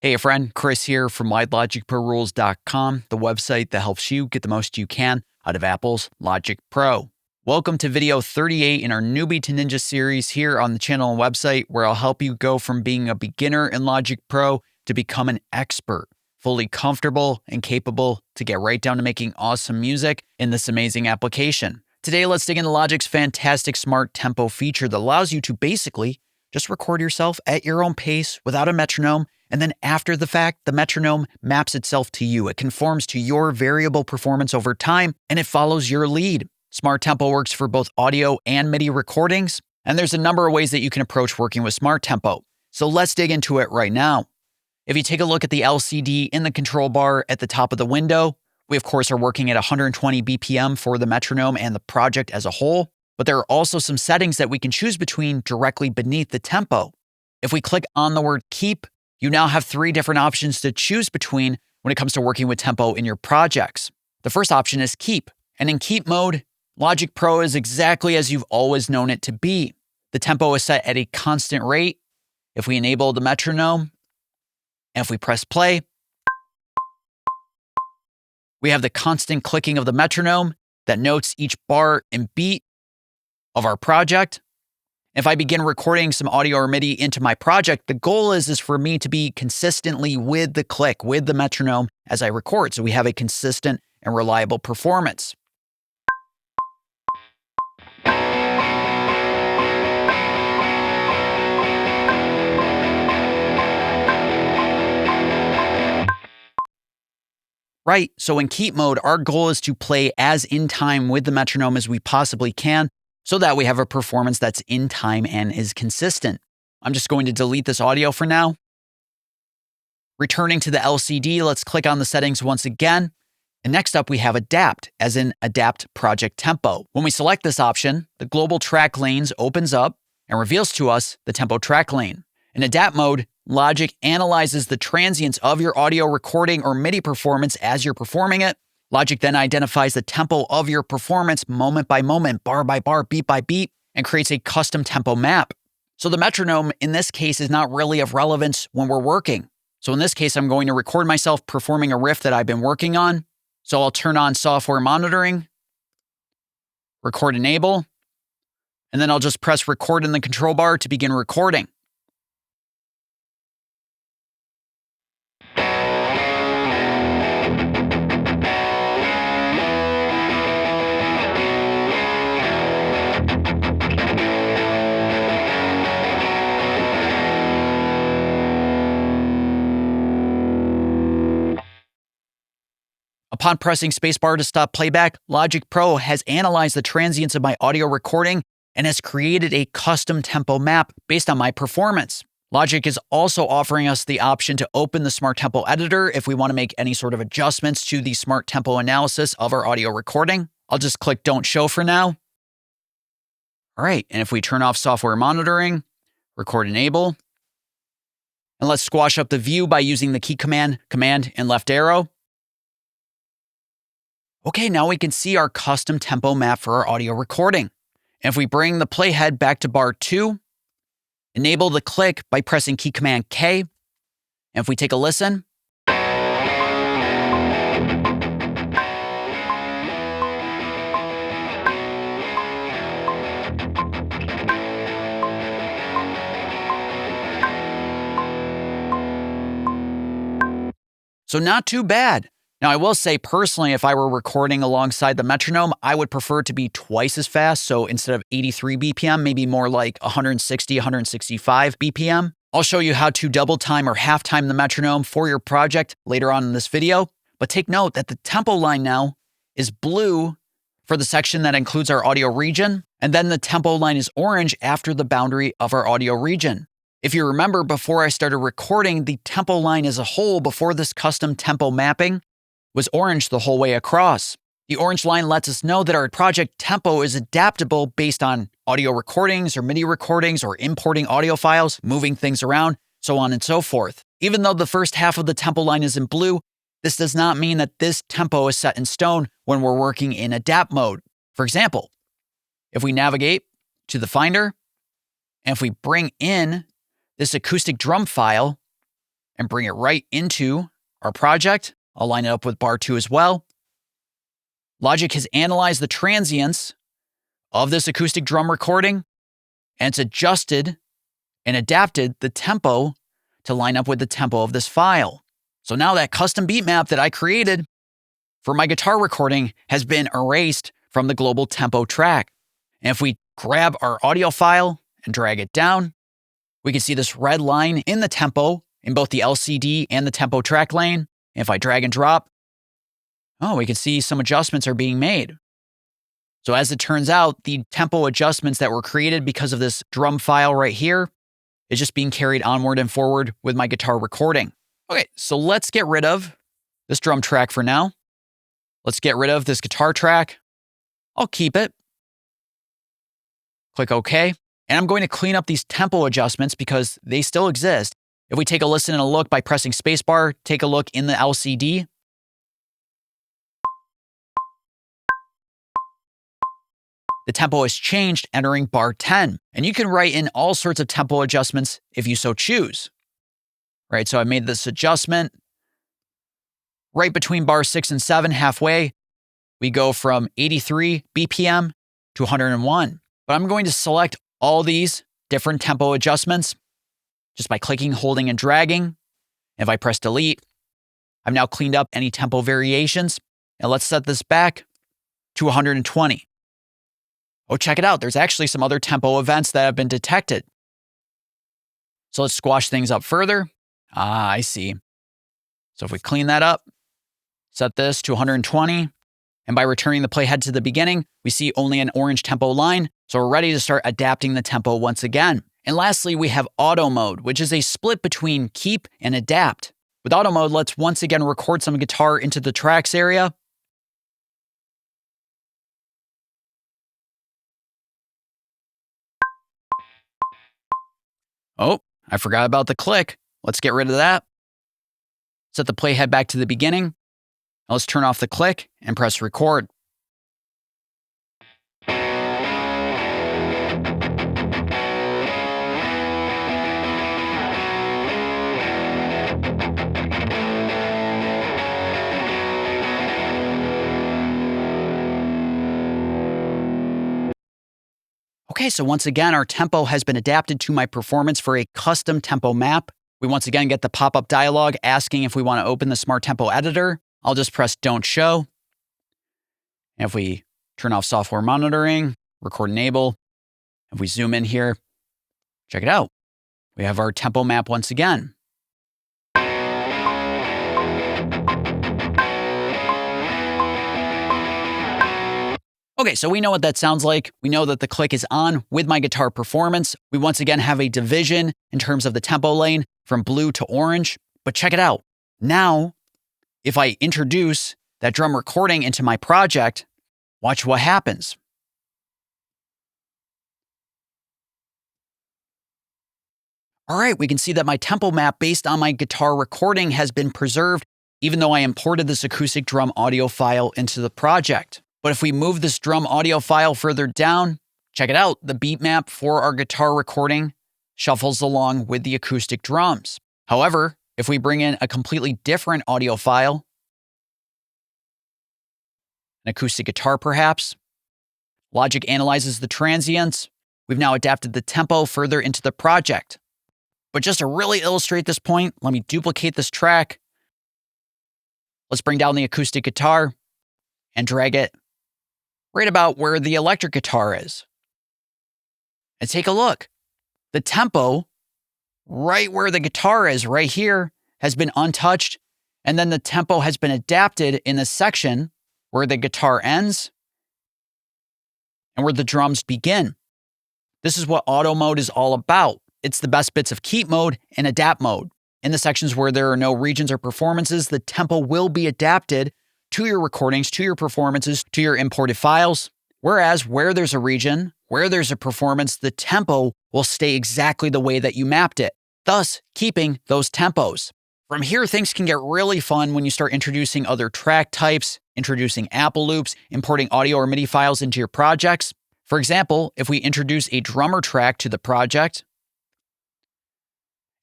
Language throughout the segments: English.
Hey, friend, Chris here from LogicProRules.com, the website that helps you get the most you can out of Apple's Logic Pro. Welcome to video 38 in our Newbie to Ninja series here on the channel and website, where I'll help you go from being a beginner in Logic Pro to become an expert, fully comfortable and capable to get right down to making awesome music in this amazing application. Today, let's dig into Logic's fantastic smart tempo feature that allows you to basically just record yourself at your own pace without a metronome. And then after the fact, the metronome maps itself to you. It conforms to your variable performance over time, and it follows your lead. Smart Tempo works for both audio and MIDI recordings, and there's a number of ways that you can approach working with Smart Tempo. So let's dig into it right now. If you take a look at the LCD in the control bar at the top of the window, we of course are working at 120 BPM for the metronome and the project as a whole, but there are also some settings that we can choose between directly beneath the tempo. If we click on the word keep, you now have 3 different options to choose between when it comes to working with tempo in your projects. The first option is keep, and in keep mode, Logic Pro is exactly as you've always known it to be. The tempo is set at a constant rate. If we enable the metronome, and if we press play, we have the constant clicking of the metronome that notes each bar and beat of our project. If I begin recording some audio or MIDI into my project, the goal is for me to be consistently with the click, with the metronome as I record, so we have a consistent and reliable performance. Right, so in keep mode, our goal is to play as in time with the metronome as we possibly can, so that we have a performance that's in time and is consistent. I'm just going to delete this audio for now. Returning to the LCD, let's click on the settings once again. And next up, we have Adapt, as in Adapt Project Tempo. When we select this option, the global track lanes opens up and reveals to us the tempo track lane. In Adapt mode, Logic analyzes the transients of your audio recording or MIDI performance as you're performing it. Logic then identifies the tempo of your performance moment by moment, bar by bar, beat by beat, and creates a custom tempo map. So the metronome in this case is not really of relevance when we're working. So in this case, I'm going to record myself performing a riff that I've been working on. So I'll turn on software monitoring, record enable, and then I'll just press record in the control bar to begin recording. Upon pressing spacebar to stop playback, Logic Pro has analyzed the transients of my audio recording and has created a custom tempo map based on my performance. Logic is also offering us the option to open the Smart Tempo editor if we want to make any sort of adjustments to the Smart Tempo analysis of our audio recording. I'll just click Don't Show for now. All right, and if we turn off software monitoring, record enable, and let's squash up the view by using the key command, and left arrow. Okay, now we can see our custom tempo map for our audio recording. And if we bring the playhead back to bar 2, enable the click by pressing key command K. And if we take a listen, so not too bad. Now, I will say personally, if I were recording alongside the metronome, I would prefer it to be twice as fast. So instead of 83 BPM, maybe more like 160, 165 BPM. I'll show you how to double time or half time the metronome for your project later on in this video. But take note that the tempo line now is blue for the section that includes our audio region. And then the tempo line is orange after the boundary of our audio region. If you remember, before I started recording, the tempo line as a whole before this custom tempo mapping was orange the whole way across. The orange line lets us know that our project tempo is adaptable based on audio recordings or MIDI recordings or importing audio files, moving things around, so on and so forth. Even though the first half of the tempo line is in blue, this does not mean that this tempo is set in stone when we're working in adapt mode. For example, if we navigate to the Finder, and if we bring in this acoustic drum file, and bring it right into our project. I'll line it up with bar 2 as well. Logic has analyzed the transients of this acoustic drum recording, and it's adjusted and adapted the tempo to line up with the tempo of this file. So now that custom beat map that I created for my guitar recording has been erased from the global tempo track. And if we grab our audio file and drag it down, we can see this red line in the tempo in both the LCD and the tempo track lane. And if I drag and drop, we can see some adjustments are being made. So as it turns out, the tempo adjustments that were created because of this drum file right here is just being carried onward and forward with my guitar recording. Okay, so let's get rid of this drum track for now. Let's get rid of this guitar track. I'll keep it. Click OK. And I'm going to clean up these tempo adjustments because they still exist. If we take a listen and a look by pressing spacebar, take a look in the LCD. The tempo has changed entering bar 10. And you can write in all sorts of tempo adjustments if you so choose. Right, so I made this adjustment right between bar 6 and 7, halfway. We go from 83 BPM to 101. But I'm going to select all these different tempo adjustments just by clicking, holding, and dragging. If I press delete, I've now cleaned up any tempo variations. And let's set this back to 120. Oh, check it out. There's actually some other tempo events that have been detected. So let's squash things up further. I see. So if we clean that up, set this to 120, and by returning the playhead to the beginning, we see only an orange tempo line. So we're ready to start adapting the tempo once again. And lastly, we have auto mode, which is a split between keep and adapt. With auto mode, let's once again record some guitar into the tracks area. Oh, I forgot about the click. Let's get rid of that. Set the playhead back to the beginning. Now let's turn off the click and press record. Okay, so once again, our tempo has been adapted to my performance for a custom tempo map. We once again get the pop-up dialog asking if we want to open the Smart Tempo Editor. I'll just press Don't Show. And if we turn off software monitoring, record enable, if we zoom in here, check it out. We have our tempo map once again. Okay, so we know what that sounds like. We know that the click is on with my guitar performance. We once again have a division in terms of the tempo lane from blue to orange. But check it out. Now, if I introduce that drum recording into my project, watch what happens. All right, we can see that my tempo map based on my guitar recording has been preserved, even though I imported this acoustic drum audio file into the project. But if we move this drum audio file further down, check it out. The beat map for our guitar recording shuffles along with the acoustic drums. However, if we bring in a completely different audio file, an acoustic guitar perhaps, Logic analyzes the transients. We've now adapted the tempo further into the project. But just to really illustrate this point, let me duplicate this track. Let's bring down the acoustic guitar and drag it right about where the electric guitar is. And take a look. The tempo, right where the guitar is, right here, has been untouched. And then the tempo has been adapted in the section where the guitar ends and where the drums begin. This is what auto mode is all about. It's the best bits of keep mode and adapt mode. In the sections where there are no regions or performances, the tempo will be adapted to your recordings, to your performances, to your imported files. Whereas where there's a region, where there's a performance, the tempo will stay exactly the way that you mapped it, thus keeping those tempos. From here, things can get really fun when you start introducing other track types, introducing Apple loops, importing audio or MIDI files into your projects. For example, if we introduce a drummer track to the project,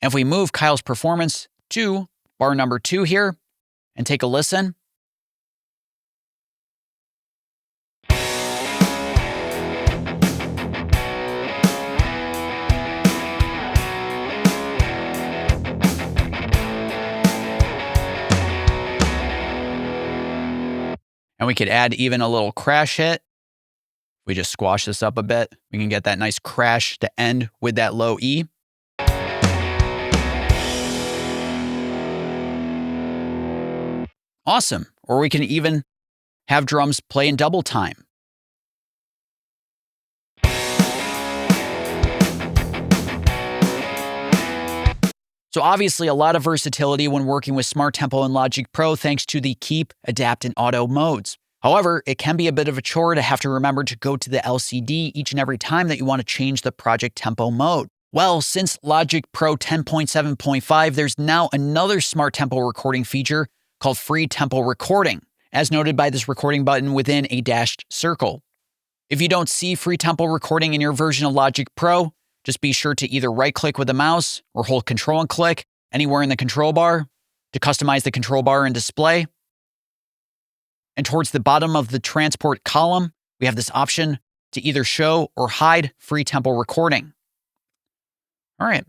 and if we move Kyle's performance to bar number 2 here and take a listen. And we could add even a little crash hit. We just squash this up a bit. We can get that nice crash to end with that low E. Awesome. Or we can even have drums play in double time. So obviously a lot of versatility when working with Smart Tempo and Logic Pro thanks to the keep, adapt, and auto modes. However, it can be a bit of a chore to have to remember to go to the LCD each and every time that you want to change the project tempo mode. Well, since Logic Pro 10.7.5, there's now another Smart Tempo recording feature called Free Tempo Recording, as noted by this recording button within a dashed circle. If you don't see Free Tempo Recording in your version of Logic Pro, just be sure to either right-click with the mouse or hold Control and click anywhere in the control bar to customize the control bar and display. And towards the bottom of the transport column, we have this option to either show or hide Free Tempo Recording. All right.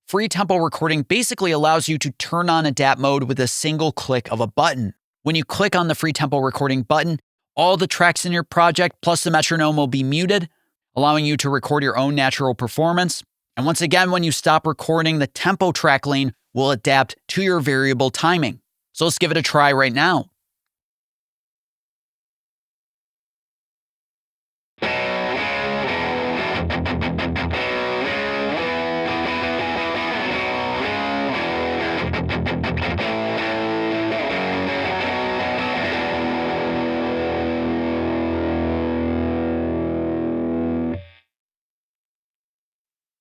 Free Tempo Recording basically allows you to turn on adapt mode with a single click of a button. When you click on the Free Tempo Recording button, all the tracks in your project plus the metronome will be muted, allowing you to record your own natural performance. And once again, when you stop recording, the tempo track lane will adapt to your variable timing. So let's give it a try right now.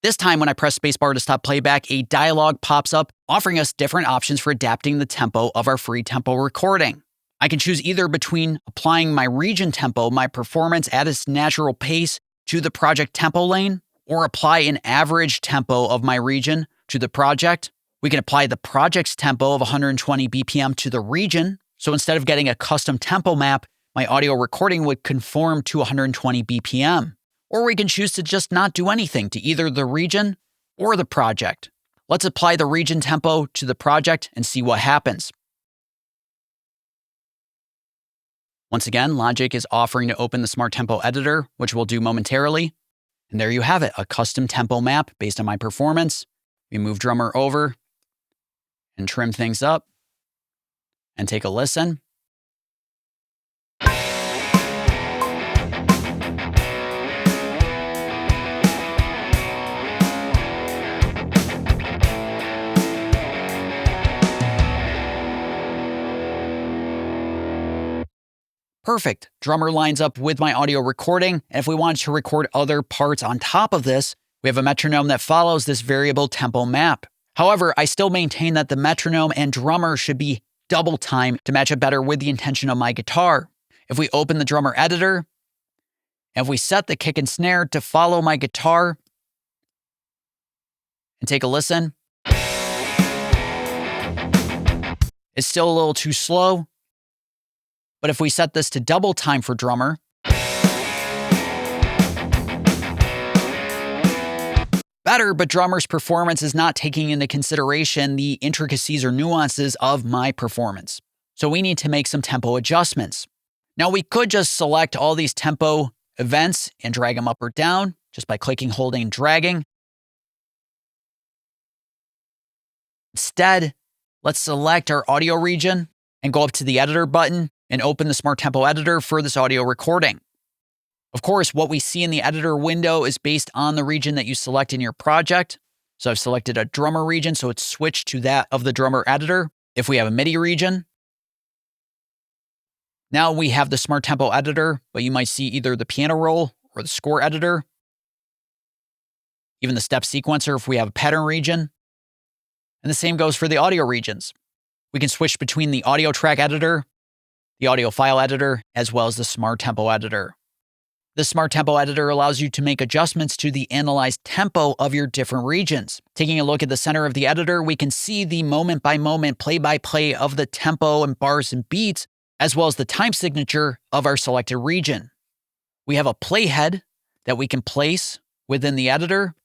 This time when I press spacebar to stop playback, a dialog pops up offering us different options for adapting the tempo of our free tempo recording. I can choose either between applying my region tempo, my performance at its natural pace, to the project tempo lane, or apply an average tempo of my region to the project. We can apply the project's tempo of 120 BPM to the region. So instead of getting a custom tempo map, my audio recording would conform to 120 BPM. Or we can choose to just not do anything to either the region or the project. Let's apply the region tempo to the project and see what happens. Once again, Logic is offering to open the Smart Tempo editor, which we'll do momentarily. And there you have it, a custom tempo map based on my performance. We move drummer over and trim things up and take a listen. Perfect. Drummer lines up with my audio recording. And if we wanted to record other parts on top of this, we have a metronome that follows this variable tempo map. However, I still maintain that the metronome and drummer should be double time to match up better with the intention of my guitar. If we open the drummer editor, and if we set the kick and snare to follow my guitar, and take a listen, it's still a little too slow. But if we set this to double time for drummer, better, but drummer's performance is not taking into consideration the intricacies or nuances of my performance. So we need to make some tempo adjustments. Now we could just select all these tempo events and drag them up or down just by clicking, holding, and dragging. Instead, let's select our audio region and go up to the editor button and open the Smart Tempo editor for this audio recording. Of course, what we see in the editor window is based on the region that you select in your project. So I've selected a drummer region, so it's switched to that of the drummer editor. If we have a MIDI region, now we have the Smart Tempo editor, but you might see either the piano roll or the score editor, even the step sequencer if we have a pattern region. And the same goes for the audio regions. We can switch between the audio track editor, the audio file editor, as well as the Smart Tempo editor. The Smart Tempo Editor allows you to make adjustments to the analyzed tempo of your different regions. Taking a look at the center of the editor, we can see the moment-by-moment, play-by-play of the tempo and bars and beats, as well as the time signature of our selected region. We have a playhead that we can place within the editor.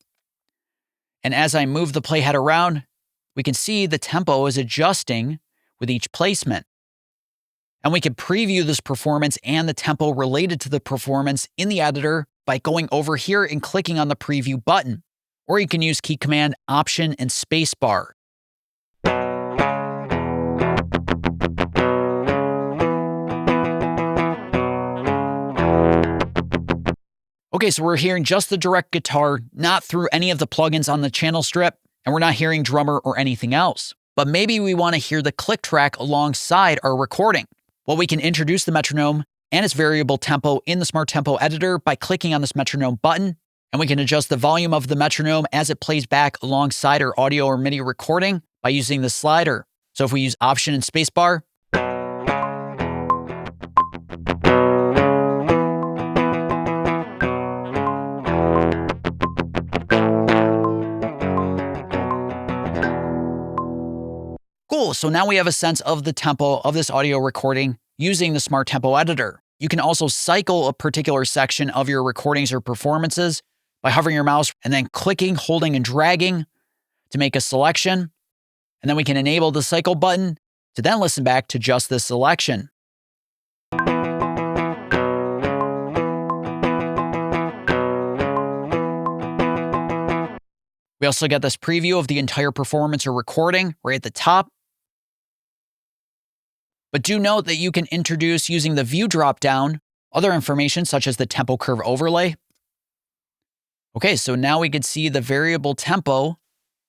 And as I move the playhead around, we can see the tempo is adjusting with each placement. And we can preview this performance and the tempo related to the performance in the editor by going over here and clicking on the preview button. Or you can use key command Option and spacebar. Okay, so we're hearing just the direct guitar, not through any of the plugins on the channel strip, and we're not hearing drummer or anything else. But maybe we want to hear the click track alongside our recording. Well, we can introduce the metronome and its variable tempo in the Smart Tempo Editor by clicking on this metronome button, and we can adjust the volume of the metronome as it plays back alongside our audio or MIDI recording by using the slider. So if we use Option and spacebar, cool, so now we have a sense of the tempo of this audio recording using the Smart Tempo Editor. You can also cycle a particular section of your recordings or performances by hovering your mouse and then clicking, holding, and dragging to make a selection. And then we can enable the cycle button to then listen back to just this selection. We also get this preview of the entire performance or recording right at the top. But do note that you can introduce, using the View dropdown, other information such as the tempo curve overlay. Okay, so now we can see the variable tempo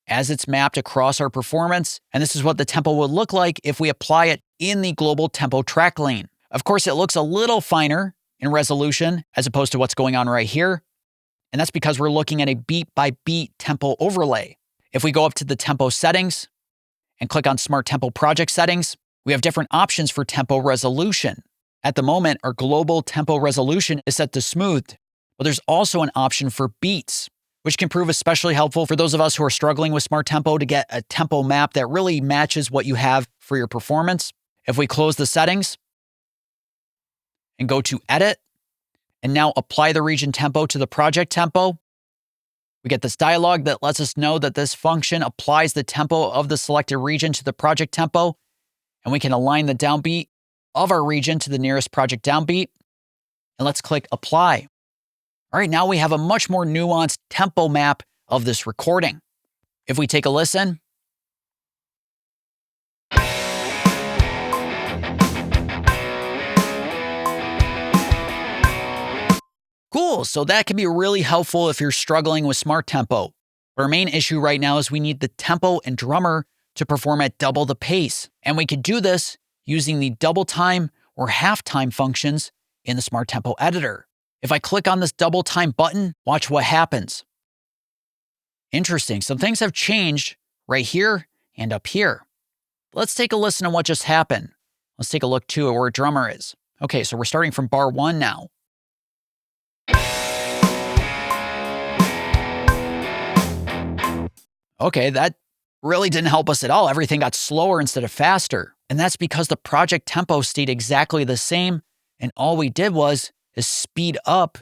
as it's mapped across our performance, and this is what the tempo would look like if we apply it in the global tempo track lane. Of course, it looks a little finer in resolution as opposed to what's going on right here, and that's because we're looking at a beat-by-beat tempo overlay. If we go up to the tempo settings and click on Smart Tempo Project Settings, we have different options for tempo resolution. At the moment, our global tempo resolution is set to smooth, but there's also an option for beats, which can prove especially helpful for those of us who are struggling with Smart Tempo to get a tempo map that really matches what you have for your performance. If we close the settings and go to Edit, and now apply the region tempo to the project tempo, we get this dialog that lets us know that this function applies the tempo of the selected region to the project tempo, and we can align the downbeat of our region to the nearest project downbeat. And let's click Apply. All right, now we have a much more nuanced tempo map of this recording. If we take a listen, cool, so that can be really helpful if you're struggling with Smart Tempo. Our main issue right now is we need the tempo and drummer to perform at double the pace. And we can do this using the double time or half time functions in the Smart Tempo Editor. If I click on this double time button, watch what happens. Interesting, some things have changed right here and up here. Let's take a listen to what just happened. Let's take a look too at where drummer is. Okay, so we're starting from bar 1 now. Okay, that really didn't help us at all. Everything got slower instead of faster. And that's because the project tempo stayed exactly the same. And all we did is speed up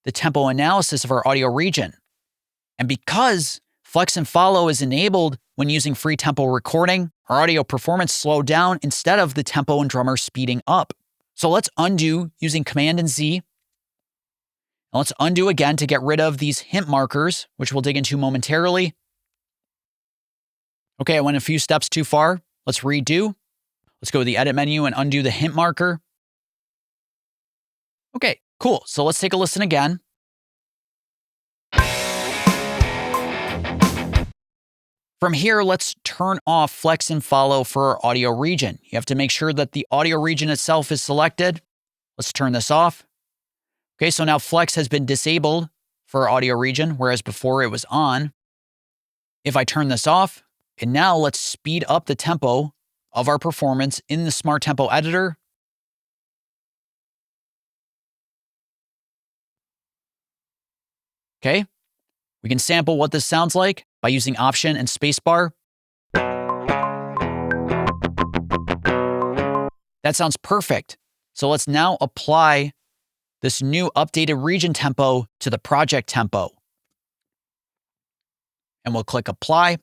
the tempo analysis of our audio region. And because Flex and Follow is enabled when using free tempo recording, our audio performance slowed down instead of the tempo and drummer speeding up. So let's undo using Command and Z. And let's undo again to get rid of these hint markers, which we'll dig into momentarily. Okay, I went a few steps too far. Let's redo. Let's go to the edit menu and undo the hint marker. Okay, cool. So let's take a listen again. From here, let's turn off Flex and Follow for our audio region. You have to make sure that the audio region itself is selected. Let's turn this off. Okay, so now Flex has been disabled for our audio region, whereas before it was on. If I turn this off, and now let's speed up the tempo of our performance in the Smart Tempo Editor. Okay? We can sample what this sounds like by using Option and spacebar. That sounds perfect. So let's now apply this new updated region tempo to the project tempo. And we'll click Apply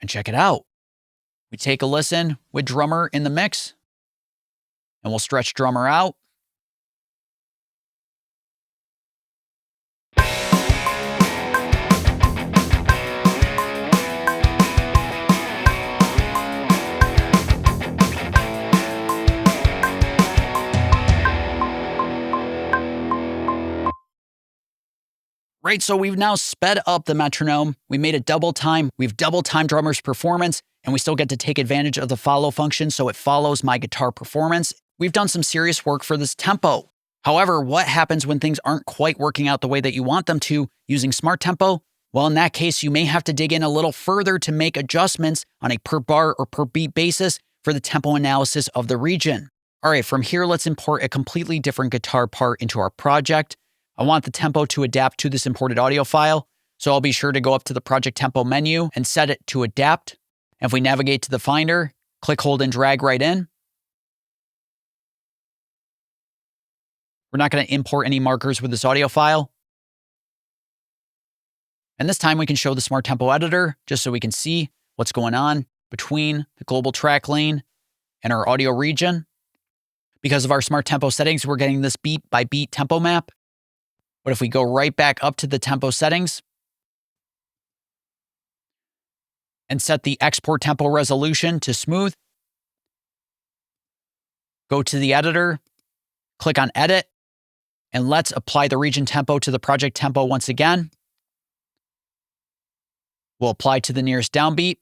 and check it out. We take a listen with drummer in the mix, and we'll stretch drummer out. Right, so we've now sped up the metronome. We made it double time. We've double timed drummer's performance, and we still get to take advantage of the follow function so it follows my guitar performance. We've done some serious work for this tempo. However, what happens when things aren't quite working out the way that you want them to using Smart Tempo? Well, in that case, you may have to dig in a little further to make adjustments on a per bar or per beat basis for the tempo analysis of the region. All right, from here, let's import a completely different guitar part into our project. I want the tempo to adapt to this imported audio file, so I'll be sure to go up to the Project Tempo menu and set it to adapt. And if we navigate to the Finder, click, hold, and drag right in. We're not going to import any markers with this audio file. And this time we can show the Smart Tempo editor just so we can see what's going on between the global track lane and our audio region. Because of our Smart Tempo settings, we're getting this beat by beat tempo map. But if we go right back up to the tempo settings and set the export tempo resolution to smooth, go to the editor, click on edit, and let's apply the region tempo to the project tempo once again. We'll apply to the nearest downbeat.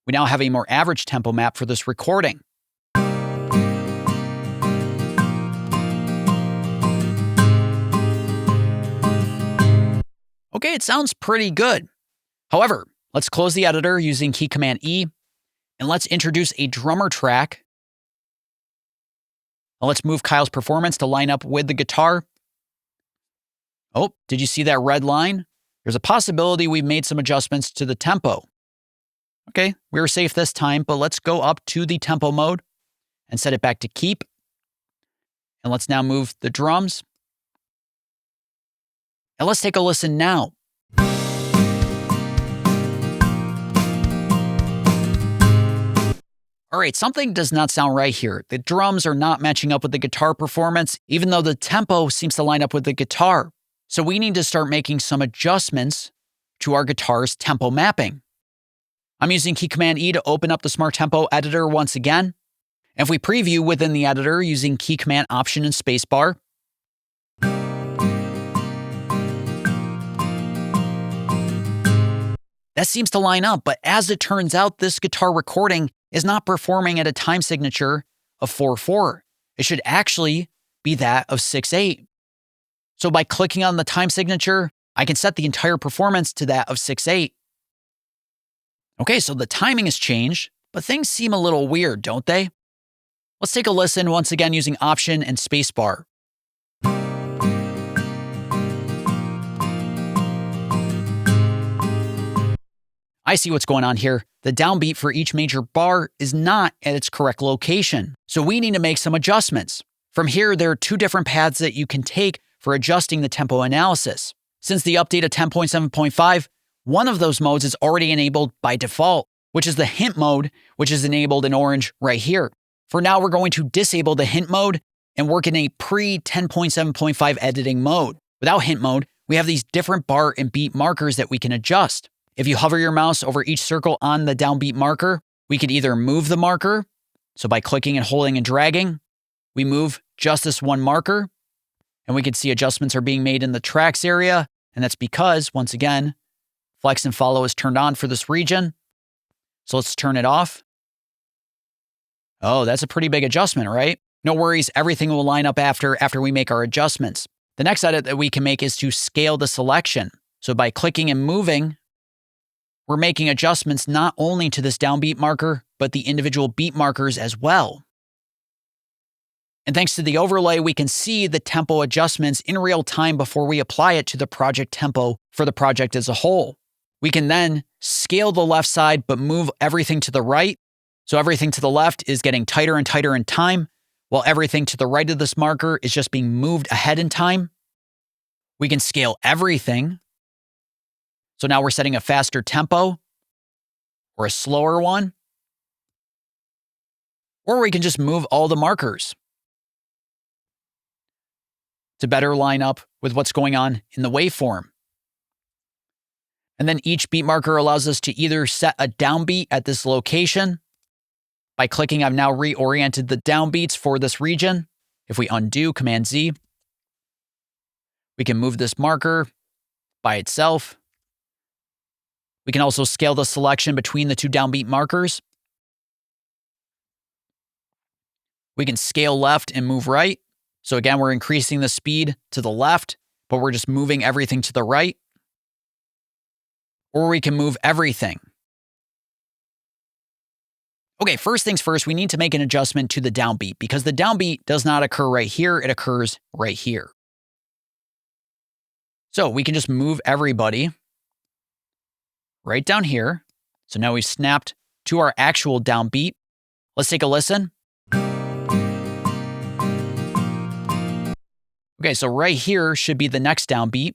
We now have a more average tempo map for this recording. Okay, it sounds pretty good. However, let's close the editor using key command E, and let's introduce a drummer track. Now let's move Kyle's performance to line up with the guitar. Oh, did you see that red line? There's a possibility we've made some adjustments to the tempo. Okay, we were safe this time, but let's go up to the tempo mode and set it back to keep. And let's now move the drums. And let's take a listen now. All right, something does not sound right here. The drums are not matching up with the guitar performance, even though the tempo seems to line up with the guitar. So we need to start making some adjustments to our guitar's tempo mapping. I'm using key command E to open up the Smart Tempo editor once again. And if we preview within the editor using key command Option and spacebar, that seems to line up, but as it turns out, this guitar recording is not performing at a time signature of 4/4. It should actually be that of 6/8. So by clicking on the time signature, I can set the entire performance to that of 6/8. Okay, so the timing has changed, but things seem a little weird, don't they? Let's take a listen once again using Option and spacebar. I see what's going on here. The downbeat for each major bar is not at its correct location. So we need to make some adjustments. From here, there are two different paths that you can take for adjusting the tempo analysis. Since the update of 10.7.5, one of those modes is already enabled by default, which is the hint mode, which is enabled in orange right here. For now, we're going to disable the hint mode and work in a pre-10.7.5 editing mode. Without hint mode, we have these different bar and beat markers that we can adjust. If you hover your mouse over each circle on the downbeat marker, we could either move the marker. So by clicking and holding and dragging, we move just this one marker. And we can see adjustments are being made in the tracks area. And that's because, once again, flex and follow is turned on for this region. So let's turn it off. Oh, that's a pretty big adjustment, right? No worries, everything will line up after we make our adjustments. The next edit that we can make is to scale the selection. So by clicking and moving, we're making adjustments not only to this downbeat marker, but the individual beat markers as well. And thanks to the overlay, we can see the tempo adjustments in real time before we apply it to the project tempo for the project as a whole. We can then scale the left side, but move everything to the right. So everything to the left is getting tighter and tighter in time, while everything to the right of this marker is just being moved ahead in time. We can scale everything. So now we're setting a faster tempo or a slower one. Or we can just move all the markers to better line up with what's going on in the waveform. And then each beat marker allows us to either set a downbeat at this location. By clicking, I've now reoriented the downbeats for this region. If we undo, Command Z, we can move this marker by itself. We can also scale the selection between the two downbeat markers. We can scale left and move right. So again, we're increasing the speed to the left, but we're just moving everything to the right. Or we can move everything. Okay, first things first, we need to make an adjustment to the downbeat because the downbeat does not occur right here, it occurs right here. So we can just move everybody right down here. So now we've snapped to our actual downbeat. Let's take a listen. Okay, so right here should be the next downbeat.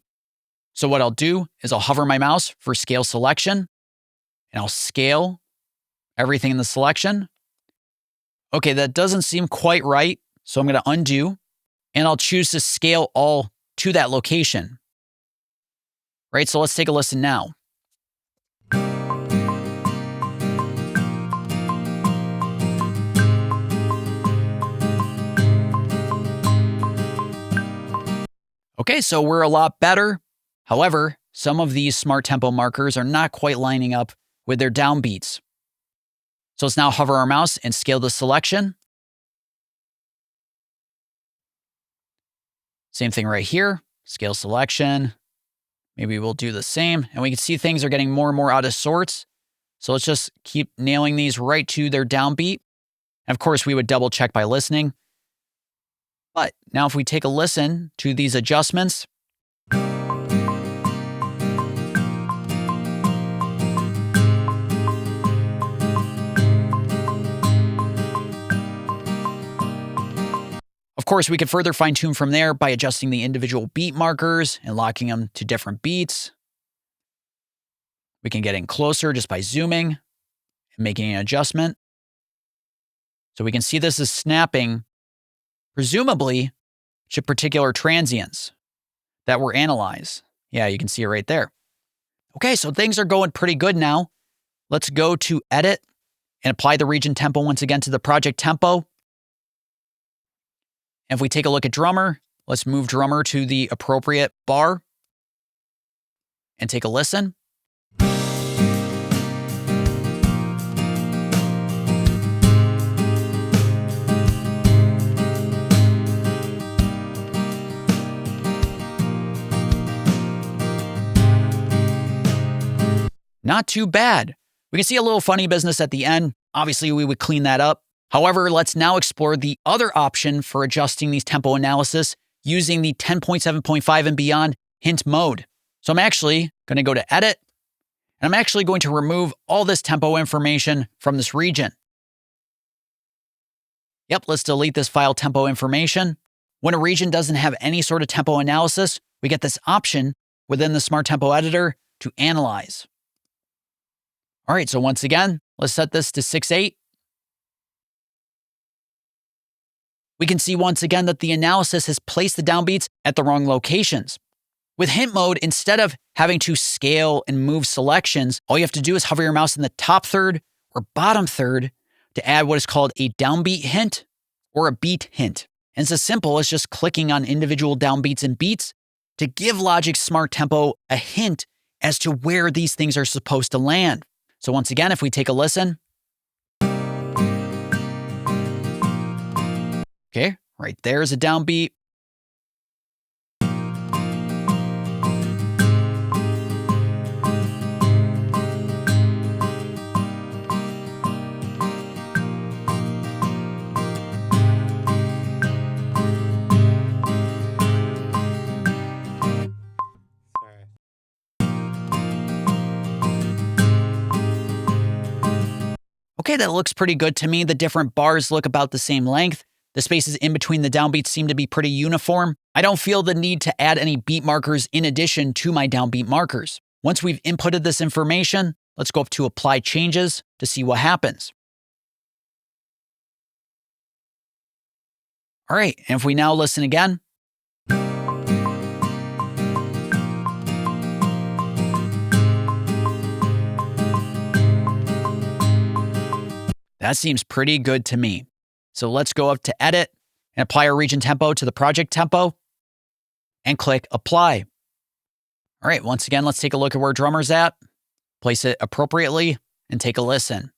So what I'll do is I'll hover my mouse for scale selection, and I'll scale everything in the selection. Okay, that doesn't seem quite right, so I'm going to undo, and I'll choose to scale all to that location. Right, so let's take a listen now. Okay, so we're a lot better. However, some of these smart tempo markers are not quite lining up with their downbeats. So let's now hover our mouse and scale the selection. Same thing right here, scale selection. Maybe we'll do the same. And we can see things are getting more and more out of sorts. So let's just keep nailing these right to their downbeat. And of course, we would double check by listening. But now if we take a listen to these adjustments, of course, we could further fine-tune from there by adjusting the individual beat markers and locking them to different beats. We can get in closer just by zooming and making an adjustment. So we can see this is snapping, presumably, to particular transients that were analyzed. Yeah, you can see it right there. Okay, so things are going pretty good now. Let's go to Edit and apply the region tempo once again to the project tempo. And if we take a look at drummer, let's move drummer to the appropriate bar and take a listen. Not too bad. We can see a little funny business at the end. Obviously, we would clean that up. However, let's now explore the other option for adjusting these tempo analysis using the 10.7.5 and beyond hint mode. So I'm actually going to go to Edit, and I'm actually going to remove all this tempo information from this region. Yep, let's delete this file tempo information. When a region doesn't have any sort of tempo analysis, we get this option within the Smart Tempo Editor to analyze. All right, so once again, let's set this to 6/8. We can see once again that the analysis has placed the downbeats at the wrong locations. With hint mode, instead of having to scale and move selections, all you have to do is hover your mouse in the top third or bottom third to add what is called a downbeat hint or a beat hint. And it's as simple as just clicking on individual downbeats and beats to give Logic's Smart Tempo a hint as to where these things are supposed to land. So once again, if we take a listen. Okay, right there is a downbeat. Okay, that looks pretty good to me. The different bars look about the same length. The spaces in between the downbeats seem to be pretty uniform. I don't feel the need to add any beat markers in addition to my downbeat markers. Once we've inputted this information, let's go up to Apply Changes to see what happens. All right, and if we now listen again, that seems pretty good to me. So let's go up to Edit and apply our region tempo to the project tempo and click Apply. All right, once again, let's take a look at where drummer's at, place it appropriately, and take a listen.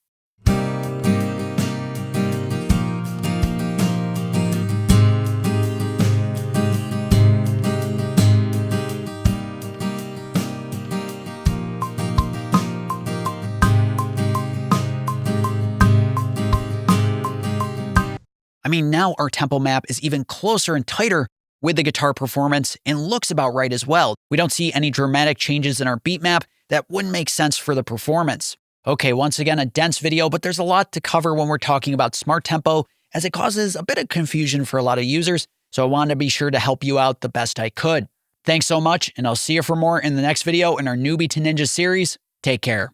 I mean, now our tempo map is even closer and tighter with the guitar performance and looks about right as well. We don't see any dramatic changes in our beat map that wouldn't make sense for the performance. Okay, once again, a dense video, but there's a lot to cover when we're talking about smart tempo, as it causes a bit of confusion for a lot of users, so I wanted to be sure to help you out the best I could. Thanks so much, and I'll see you for more in the next video in our Newbie to Ninja series. Take care.